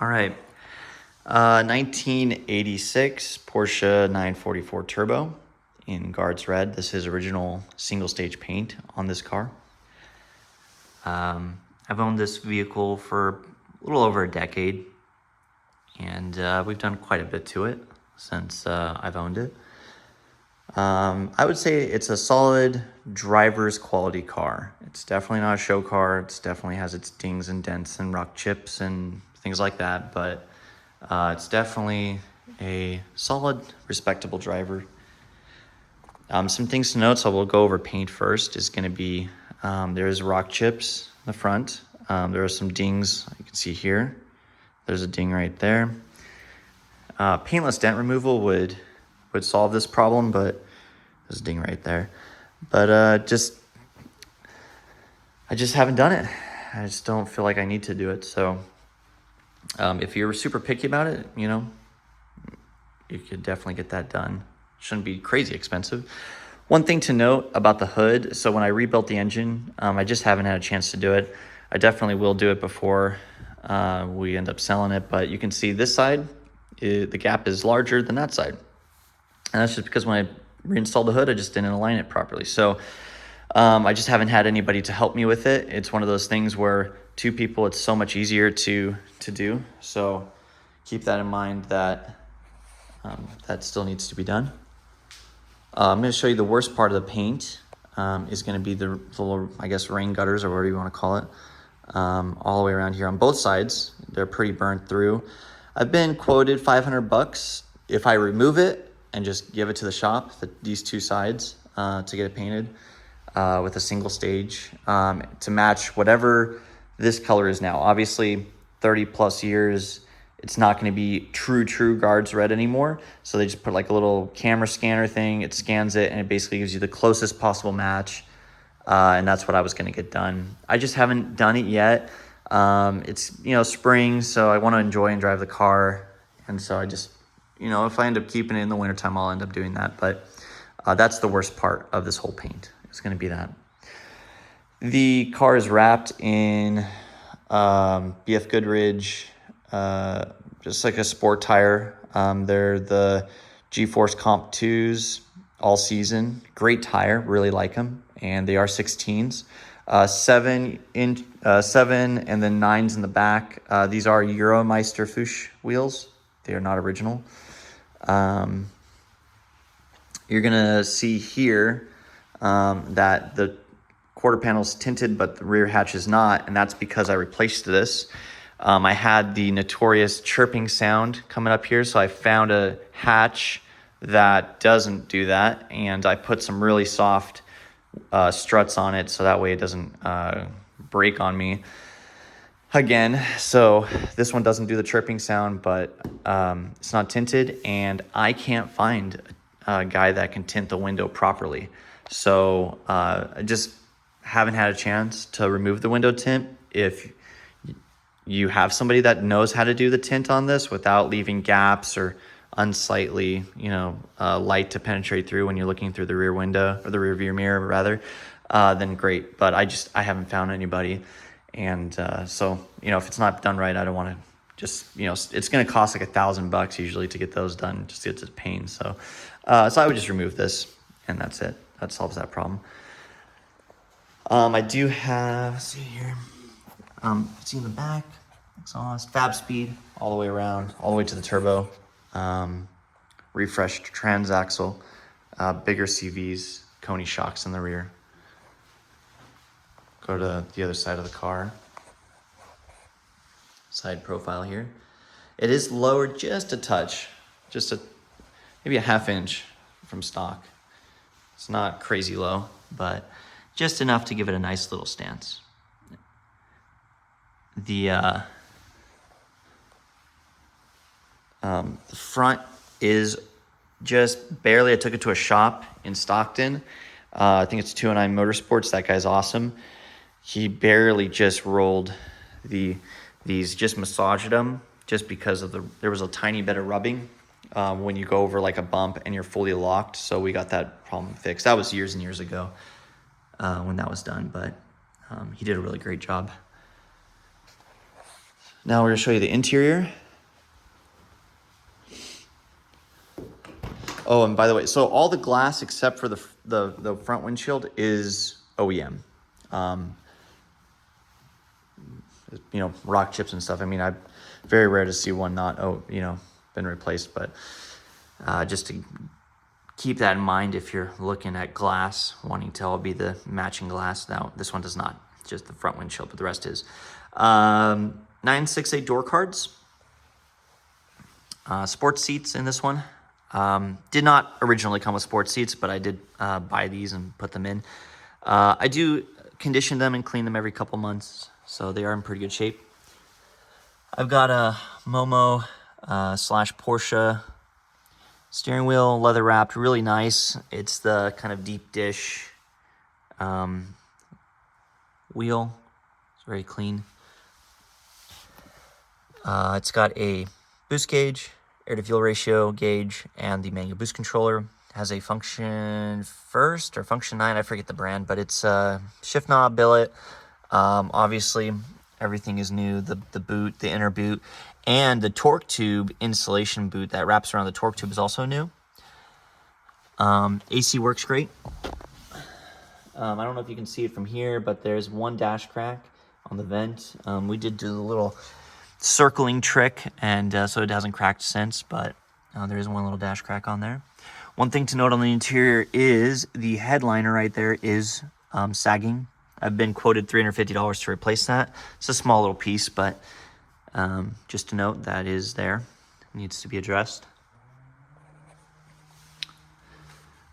All right. 1986 Porsche 944 Turbo in Guards Red. This is original single stage paint on this car. I've owned this vehicle for a little over a decade, and we've done quite a bit to it since I've owned it. I would say it's a solid driver's quality car. It's definitely not a show car. It definitely has its dings and dents and rock chips and things like that, but it's definitely a solid, respectable driver. Some things to note, so we'll go over paint first, is going to be there's rock chips in the front. There are some dings you can see here. There's a ding right there. Paintless dent removal would solve this problem, but there's a ding right there. But I just haven't done it. I just don't feel like I need to do it. So if you're super picky about it, you could definitely get that done. Shouldn't be crazy expensive. One thing to note about the hood, so when I rebuilt the engine, I just haven't had a chance to do it. I definitely will do it before we end up selling it, but you can see this side, the gap is larger than that side. And that's just because when I reinstalled the hood, I just didn't align it properly. So I just haven't had anybody to help me with it. It's one of those things where two people, it's so much easier to do. So keep that in mind that that still needs to be done. I'm going to show you the worst part of the paint is going to be the little, I guess, rain gutters or whatever you want to call it, all the way around here on both sides. They're pretty burnt through. I've been quoted $500 if I remove it and just give it to the shop, these two sides, to get it painted with a single stage to match whatever this color is now. Obviously, 30 plus years, it's not going to be true Guards Red anymore. So they just put like a little camera scanner thing. It scans it, and it basically gives you the closest possible match. And that's what I was going to get done. I just haven't done it yet. It's, spring, so I want to enjoy and drive the car. And so I just, if I end up keeping it in the wintertime, I'll end up doing that. But that's the worst part of this whole paint. It's going to be that. The car is wrapped in BF Goodrich, just like a sport tire. They're the G-Force Comp 2s all season. Great tire, really like them. And they are 16s. 7 and then 9s in the back. These are Euromeister Fuchs wheels. They are not original. You're gonna see here that the quarter panel is tinted, but the rear hatch is not, and that's because I replaced this. I had the notorious chirping sound coming up here, so I found a hatch that doesn't do that, and I put some really soft struts on it, so that way it doesn't break on me again. So this one doesn't do the chirping sound, but it's not tinted, and I can't find a guy that can tint the window properly. So I just haven't had a chance to remove the window tint. If you have somebody that knows how to do the tint on this without leaving gaps or unsightly, light to penetrate through when you're looking through the rear window, or the rear view mirror rather, then great. But I haven't found anybody. And so, if it's not done right, I don't want to just, it's going to cost like $1,000 usually to get those done, just to get to the paint. So I would just remove this, and that's it. That solves that problem. I do have, let's see here, see in the back, exhaust, fab speed, all the way around, all the way to the turbo, refreshed transaxle, bigger CVs, Coney shocks in the rear. Go to the other side of the car, side profile here. It is lowered just a touch, maybe a ½ inch from stock. It's not crazy low, but just enough to give it a nice little stance. The front is just barely, I took it to a shop in Stockton. I think it's 209 Motorsports. That guy's awesome. He barely just rolled these, just massaged them, just because there was a tiny bit of rubbing when you go over like a bump and you're fully locked. So we got that problem fixed. That was years and years ago when that was done, but he did a really great job. Now we're gonna show you the interior. Oh, and by the way, so all the glass except for the front windshield is OEM. You know, rock chips and stuff. I mean, very rare to see one not, been replaced, but just to keep that in mind if you're looking at glass, wanting to all be the matching glass. Now, this one does not, just the front windshield, but the rest is. 968 door cards. Sports seats in this one. Did not originally come with sports seats, but I did buy these and put them in. I do condition them and clean them every couple months, so they are in pretty good shape. I've got a Momo slash Porsche steering wheel, leather wrapped, really nice. It's the kind of deep dish wheel. It's very clean. It's got a boost gauge, air to fuel ratio gauge, and the manual boost controller. Has a function first or function 9, I forget the brand, but it's a shift knob billet. Obviously everything is new, the boot, the inner boot, and the torque tube insulation boot that wraps around the torque tube is also new. AC works great. I don't know if you can see it from here, but there's one dash crack on the vent. We did do the little circling trick, and so it hasn't cracked since, but there is one little dash crack on there. One thing to note on the interior is the headliner right there is sagging. I've been quoted $350 to replace that. It's a small little piece, but just to note that is there. It needs to be addressed.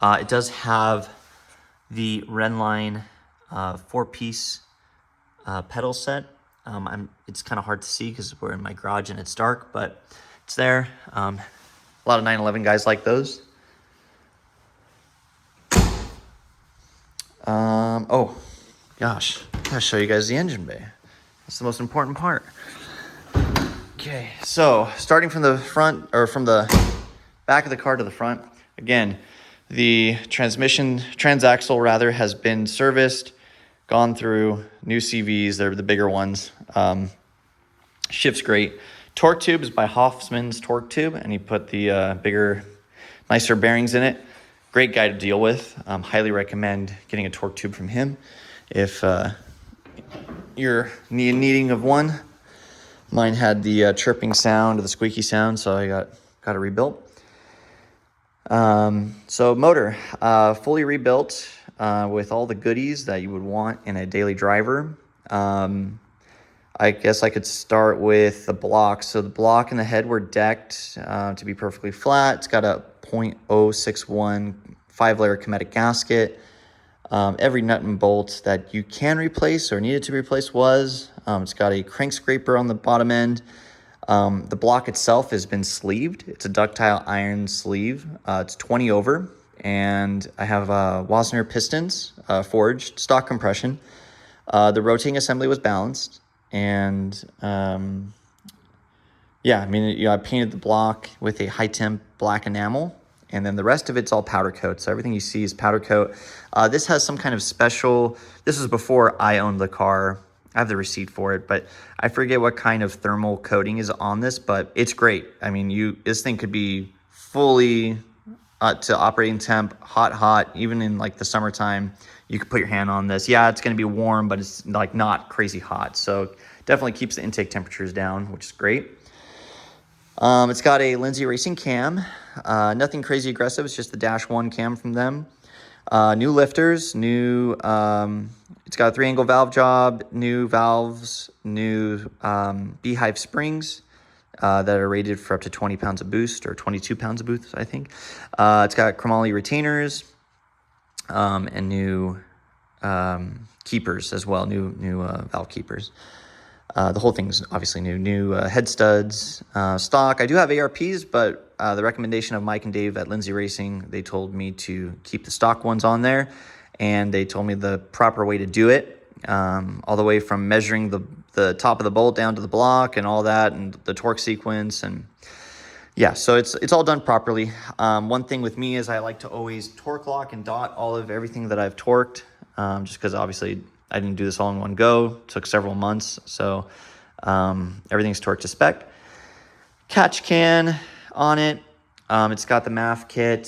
It does have the Renline 4-piece pedal set. It's kind of hard to see because we're in my garage and it's dark, but it's there. A lot of 911 guys like those. Oh gosh, I gotta show you guys the engine bay. That's the most important part. Okay, so starting from the front, or from the back of the car to the front, again, the transaxle rather, has been serviced, gone through, new CVs, they're the bigger ones. Shifts great. Torque tube is by Hoffman's Torque Tube, and he put the bigger, nicer bearings in it. Great guy to deal with. Highly recommend getting a torque tube from him if you're needing of one. Mine had the chirping sound, the squeaky sound, so I got it rebuilt. So motor, fully rebuilt with all the goodies that you would want in a daily driver. I guess I could start with the block. So the block and the head were decked to be perfectly flat. It's got a .061 5-layer Cometic gasket. Every nut and bolt that you can replace or needed to replace was. It's got a crank scraper on the bottom end. The block itself has been sleeved. It's a ductile iron sleeve. It's 20 over, and I have Wasner pistons forged, stock compression. The rotating assembly was balanced, and yeah, I mean, I painted the block with a high temp black enamel, and then the rest of it's all powder coat. So everything you see is powder coat. This has some kind of special, this was before I owned the car. I have the receipt for it, but I forget what kind of thermal coating is on this, but it's great. I mean, this thing could be fully to operating temp, hot, even in like the summertime. You could put your hand on this. Yeah, it's going to be warm, but it's like not crazy hot. So definitely keeps the intake temperatures down, which is great. It's got a Lindsay Racing cam. Nothing crazy aggressive. It's just the Dash 1 cam from them. New lifters, new, it's got a 3-angle valve job, new valves, new beehive springs that are rated for up to 20 pounds of boost, or 22 pounds of boost, I think. It's got chromoly retainers and new keepers as well, new valve keepers. The whole thing's obviously new head studs, stock. I do have ARPs, but the recommendation of Mike and Dave at Lindsay Racing, they told me to keep the stock ones on there, and they told me the proper way to do it, all the way from measuring the top of the bolt down to the block and all that, and the torque sequence, and yeah, so it's all done properly. One thing with me is I like to always torque lock and dot all of everything that I've torqued, just because obviously I didn't do this all in one go. It took several months, so Everything's torqued to spec. Catch can on it. It's got the MAF kit,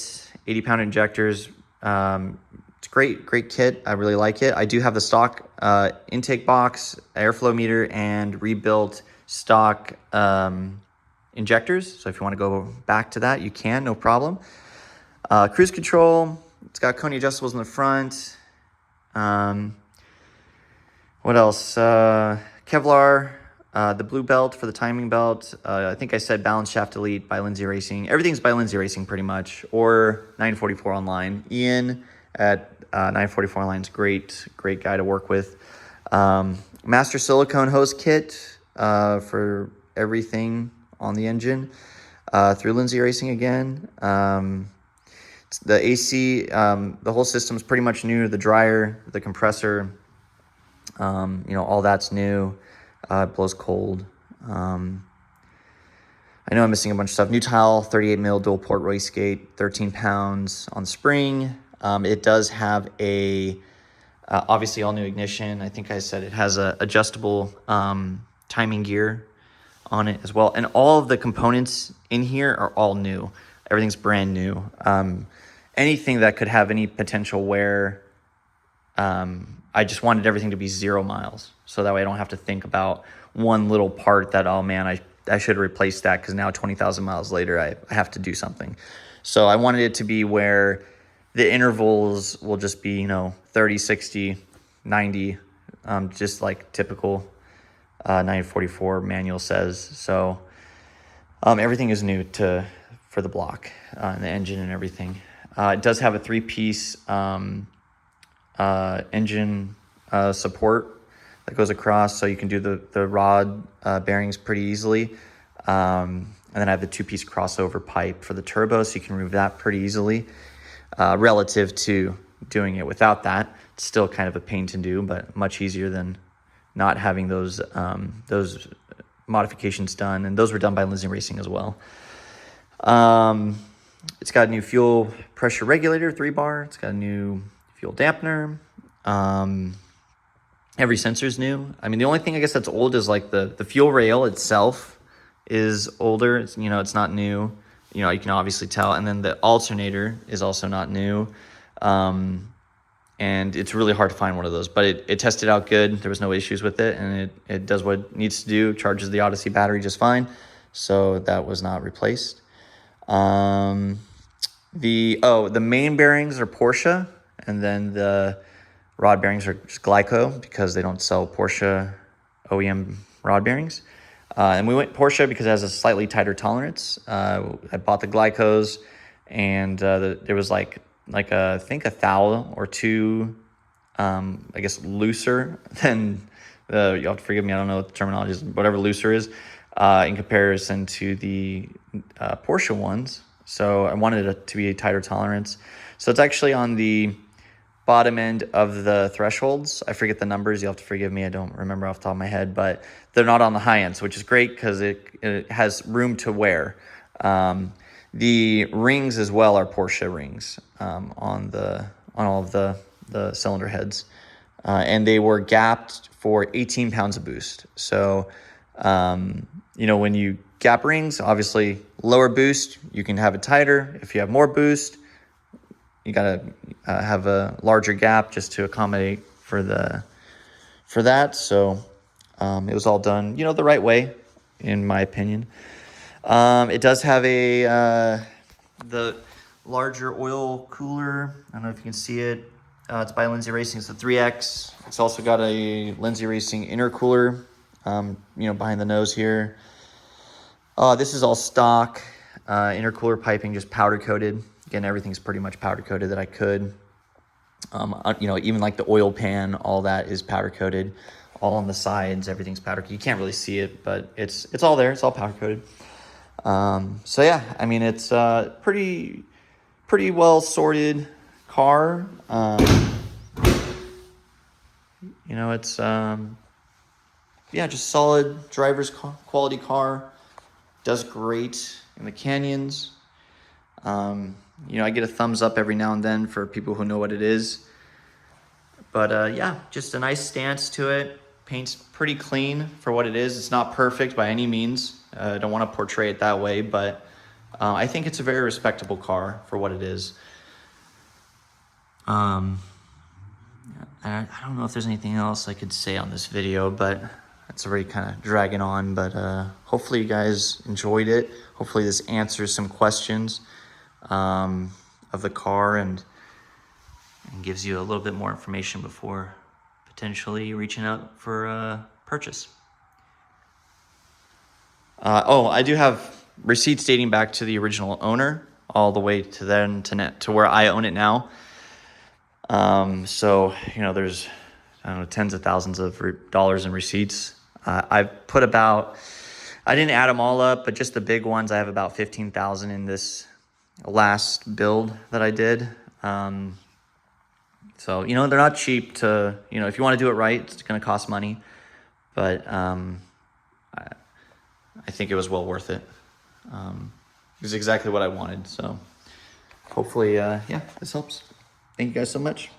80-pound injectors. It's great kit. I really like it. I do have the stock intake box, airflow meter, and rebuilt stock injectors. So if you want to go back to that, you can, no problem. Cruise control. It's got Kone adjustables in the front. What else? Kevlar. The blue belt for the timing belt. I think I said Balance Shaft Elite by Lindsay Racing. Everything's by Lindsay Racing pretty much, or 944 Online. Ian at 944 Online is great guy to work with. Master silicone hose kit for everything on the engine through Lindsay Racing again. The AC, the whole system's pretty much new. The dryer, the compressor, all that's new. It blows cold. I know I'm missing a bunch of stuff. New tile, 38 mil dual port wastegate, 13 pounds on spring. It does have a obviously all new ignition. I think I said it has a adjustable timing gear on it as well. And all of the components in here are all new. Everything's brand new. Anything that could have any potential wear, I just wanted everything to be 0 miles. So that way I don't have to think about one little part that, oh man, I should have replaced that because now 20,000 miles later I have to do something. So I wanted it to be where the intervals will just be, 30, 60, 90, just like typical 944 manual says. So everything is new for the block and the engine and everything. It does have a 3-piece engine support that goes across, so you can do the rod bearings pretty easily. And then I have the 2-piece crossover pipe for the turbo, so you can remove that pretty easily relative to doing it without that. It's still kind of a pain to do, but much easier than not having those modifications done. And those were done by Lindsay Racing as well. It's got a new fuel pressure regulator, 3-bar. It's got a new fuel dampener. Every sensor is new. I mean, the only thing I guess that's old is like the fuel rail itself is older. It's, it's not new. You can obviously tell. And then the alternator is also not new. And it's really hard to find one of those, but it tested out good. There was no issues with it, and it does what it needs to do, charges the Odyssey battery just fine. So that was not replaced. The main bearings are Porsche, and then the rod bearings are just Glyco because they don't sell Porsche OEM rod bearings. And we went Porsche because it has a slightly tighter tolerance. I bought the Glycos, and there was like I think a thou or two, I guess looser than you'll have to forgive me. I don't know what the terminology is. Whatever looser is in comparison to the Porsche ones. So I wanted it to be a tighter tolerance. So it's actually on the bottom end of the thresholds. I forget the numbers. You'll have to forgive me. I don't remember off the top of my head, but they're not on the high end, which is great because it has room to wear. The rings as well are Porsche rings on all of the cylinder heads, and they were gapped for 18 pounds of boost. So when you gap rings, obviously lower boost, you can have it tighter. If you have more boost, you gotta have a larger gap just to accommodate for that. So it was all done, the right way, in my opinion. It does have the larger oil cooler. I don't know if you can see it. It's by Lindsay Racing. It's a 3X. It's also got a Lindsay Racing intercooler, behind the nose here. This is all stock intercooler piping, just powder coated. Again, everything's pretty much powder coated that I could. Even like the oil pan, all that is powder coated. All on the sides, everything's powder coated. You can't really see it, but it's all there. It's all powder coated. So yeah, I mean, it's pretty well sorted car. It's just solid driver's quality car. Does great in the canyons. I get a thumbs up every now and then for people who know what it is. But just a nice stance to it. Paint's pretty clean for what it is. It's not perfect by any means. I don't want to portray it that way, but I think it's a very respectable car for what it is. I don't know if there's anything else I could say on this video, but it's already kind of dragging on. But hopefully you guys enjoyed it. Hopefully this answers some questions of the car and gives you a little bit more information before potentially reaching out for a purchase. I do have receipts dating back to the original owner, all the way to then to where I own it now. So, you know, there's, I don't know, tens of thousands of dollars in receipts. I've put about, I didn't add them all up, but just the big ones, I have about 15,000 in this last build that I did. So, you know, they're not cheap to, you know, if you want to do it right, it's going to cost money, but, I think it was well worth it. It was exactly what I wanted. So hopefully, yeah, this helps. Thank you guys so much.